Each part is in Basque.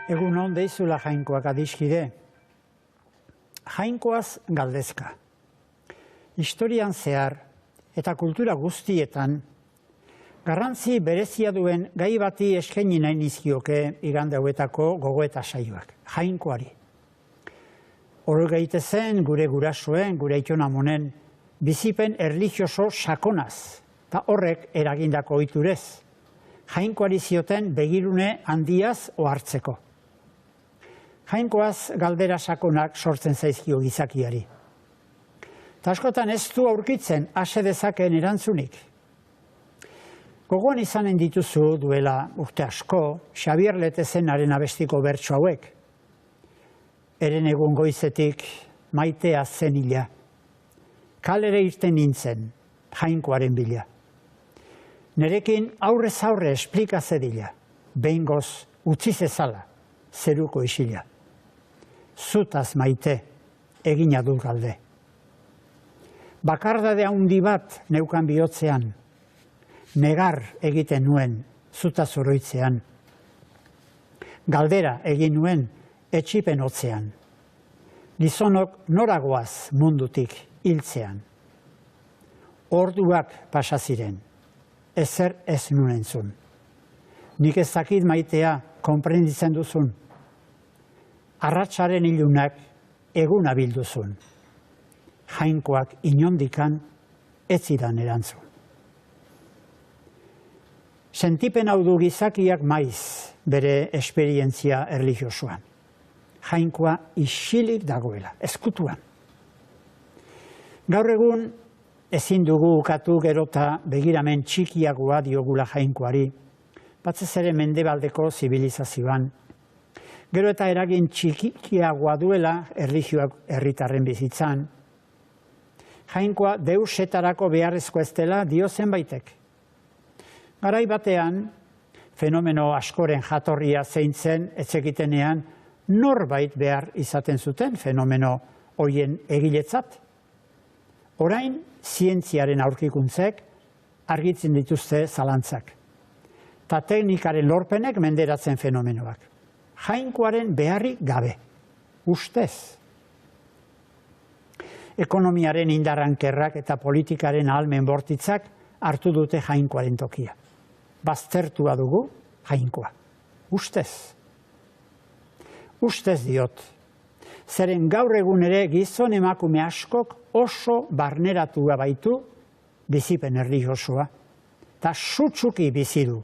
Egun on deizula Jainkoak adiskide. Jainkoaz galdezka. Historian zehar eta kultura guztietan garrantzi berezia duen gai bati eskaini nahi nizkioke igande hauetako gogoeta saioak, Jainkoari. Hor gaitezen gure gurasoen, gure aitonamonen bizipen erlijioso sakonaz, eta horrek eragindako ohiturez. Jainkoari zioten begirune handiaz ohartzeko. Jainkoaz galdera sakonak sortzen zaizkio gizakiari. Ta askotan ez du aurkitzen ase dezakeen erantzunik. Gogoan izanen dituzu duela urte asko, Xabier Letezenaren abestiko bertso hauek. Eren egun goizetik maitea zen hila. Kalere irten nintzen, Jainkoaren bila. Nerekin aurrez aurre esplika zedila, behingoz utzi zezala, zeruko isila. Zutaz maite, egina dut galde. Bakardade handi bat neukan bihotzean, negar egiten nuen zutaz oroitzean. Galdera egin nuen etxipen hotzean. Gizonok noragoaz mundutik hiltzean. Orduak pasa ziren, ezer ez nuen entzun. Nik ez dakit maitea konprenditzen duzun. Arratsaren ilunak eguna bilduzun. Jainkoak inondikan ez zidan erantzun. Sentipen hau du gizakiak maiz bere esperientzia erlijiosoan. Jainkoa isilik dagoela, ezkutuan. Gaur egun ezin dugu ukatu gerota begiramen txikiagoa diogula Jainkoari, batzez ere mendebaldeko zibilizazioan. Gero eta eragin txikiagoa duela erlijioak herritarren bizitzan. Jainkoa deusetarako beharrezko ez dela dio zenbaitek. Garai batean, fenomeno askoren jatorria zeintzen etzekitenean norbait behar izaten zuten fenomeno horien egiletzat. Orain, zientziaren aurkikuntzek argitzen dituzte zalantzak. Ta teknikaren lorpenek menderatzen fenomenoak. Jainkoaren beharrik gabe, ustez. Ekonomiaren indarrankerrak eta politikaren ahalmen bortitzak hartu dute Jainkoaren tokia. Baztertua dugu Jainkoa, ustez. Ustez diot, zeren gaur egun ere gizon emakume askok oso barneratua baitu bizipen erlijiosoa, eta sutsuki bizi du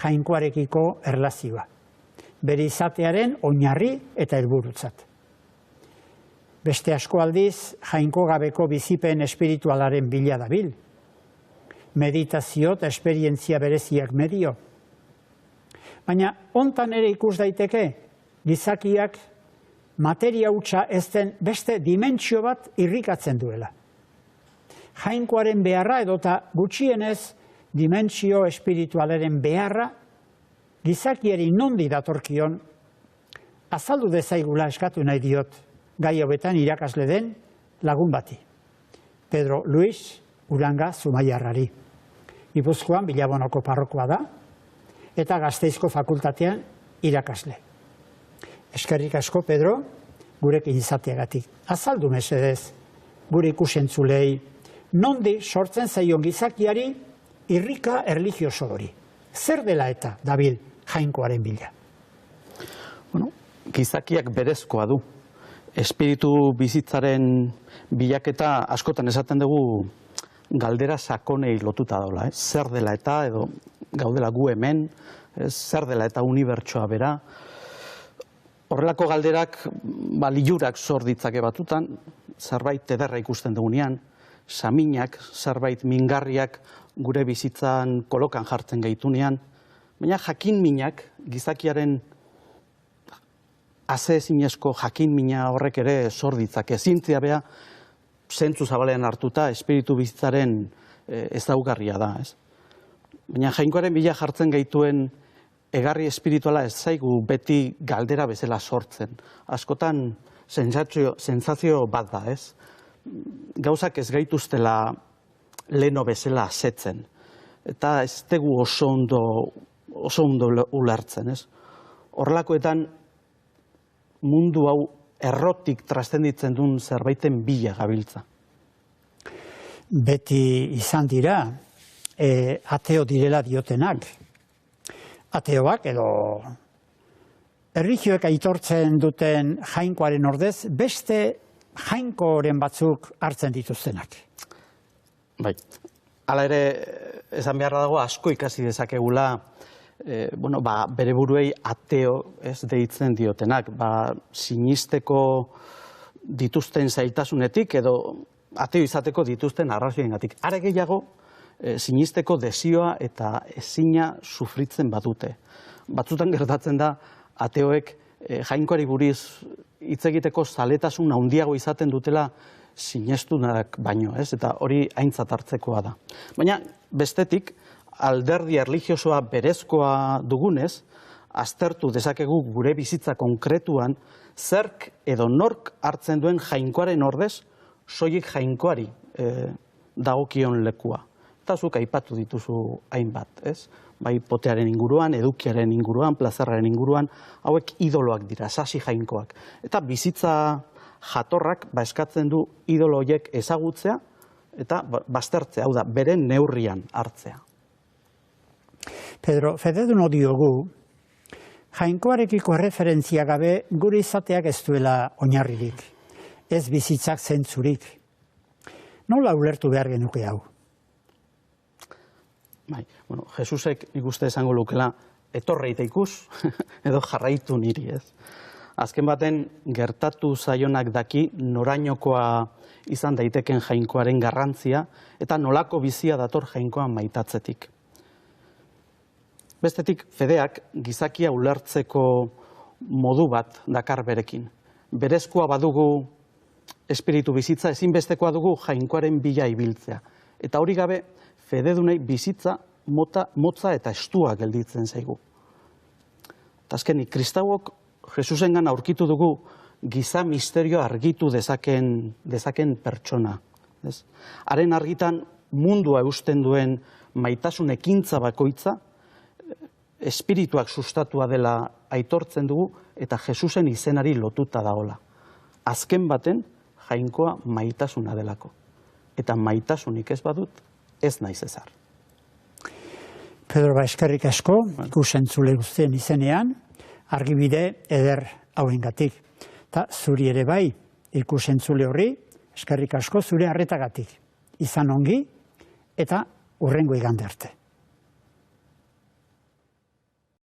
Jainkoarekiko erlazioa, bere izatearen oinarri eta helburutzat. Beste asko aldiz, Jainko gabeko bizipen espiritualaren bila dabil. Meditazio eta esperientzia bereziak medio. Baina hontan ere ikus daiteke, gizakiak materia hutsa ez den beste dimentsio bat irrikatzen duela. Jainkoaren beharra edota gutxienez dimentsio espiritualaren beharra gizakiari nondi datorkion azaldu dezaigula eskatu nahi diot gai hauetan irakasle den lagun bati. Pedro Luis Uranga Zumaiarrari. Gipuzkoan Bilabonoko parrokoa da eta Gasteizko fakultatean irakasle. Eskerrik asko, Pedro, gurekin izateagatik. Azaldu mesedez, gure ikusentzulei, nondi sortzen zaion gizakiari irrika erlijioso hori. Zer dela eta dabil Jainkoaren bila? Gizakiak berezkoa du. Espiritu bizitzaren bilaketa askotan esaten dugu galdera sakonei lotuta daula. Zer dela eta edo gaudela gu hemen, zer dela eta unibertsoa bera. Horrelako galderak liurak sor ditzake batutan, zerbait ederra ikusten dugunean, saminak, zerbait mingarriak gure bizitzan kolokan jartzen gaitunean, baina jakin minak, gizakiaren aseezinezko jakin mina horrek ere sor ditzake. Zientzia bea, zentzu zabalean hartuta, espiritu bizitzaren ezaugarria da. Baina Jainkoaren bila jartzen gaituen egarri espirituala ez zaigu beti galdera bezala sortzen. Askotan sentsazio bat da, ez? Gauzak ez gaituztela leno bezala asetzen. Eta ez dugu oso ondo ulertzen, ez? Horrelakoetan mundu hau errotik trastenditzen duen zerbaiten bila gabiltza? Beti izan dira, ateo direla diotenak. Ateoak edo erlijioek aitortzen duten jainkoaren ordez, beste jainkoren batzuk hartzen dituztenak. Bai, hala ere, esan beharra dago asko ikasi dezakegula, bere buruei ateo ez deitzen diotenak, sinisteko dituzten zailtasunetik edo ateo izateko dituzten arrazoiengatik. Are gehiago, sinisteko desioa eta ezina sufritzen badute. Batzutan gertatzen da, ateoek jainkoari buriz hitz egiteko zaletasun handiago izaten dutela sinestunak baino, ez? Eta hori aintzat hartzekoa da. Baina, bestetik, alderdi erlijiosoa berezkoa dugunez, aztertu dezakegu gure bizitza konkretuan, zerk edo nork hartzen duen jainkoaren ordez, soilik jainkoari dagokion lekua. Eta zuk aipatu dituzu hainbat, ez? Bai potearen inguruan, edukiaren inguruan, plazerraren inguruan, hauek idoloak dira, sasi jainkoak. Eta bizitza jatorrak eskatzen du idolo horiek ezagutzea eta baztertzea, hau da, beren neurrian hartzea. Pedro, fededun diogu, jainkoarekiko erreferentzia gabe gure izateak ez duela oinarririk, ez bizitzak zentzurik. Nola ulertu behar genuke hau? Bai, Jesusek nik uste esango lukela, etorreita ikus, edo jarraitu niri, ez? Azken baten, gertatu zaionak daki norainokoa izan daiteken jainkoaren garrantzia, eta nolako bizia dator jainkoa maitatzetik. Bestetik, fedeak gizakia ulertzeko modu bat dakar berekin. Berezkoa badugu espiritu bizitza, ezinbestekoa dugu jainkoaren bila ibiltzea. Eta hori gabe, fededunei bizitza motza eta estua gelditzen zaigu. Eta azkenik, kristauok Jesusengan aurkitu dugu giza misterioa argitu dezaken pertsona. Haren argitan mundua eusten duen maitasun ekintza bakoitza, espirituak sustatua dela aitortzen dugu eta Jesusen izenari lotuta dagoela. Azken baten jainkoa maitasuna delako. Eta maitasunik ez badut, ez naiz ezar. Pedro, eskerrik asko, ikusentzule guztien izenean, argibide eder hauengatik. Ta zuri ere bai, ikusentzule horri, eskerrik asko zure arretagatik. Izan ongi eta hurrengo igande arte.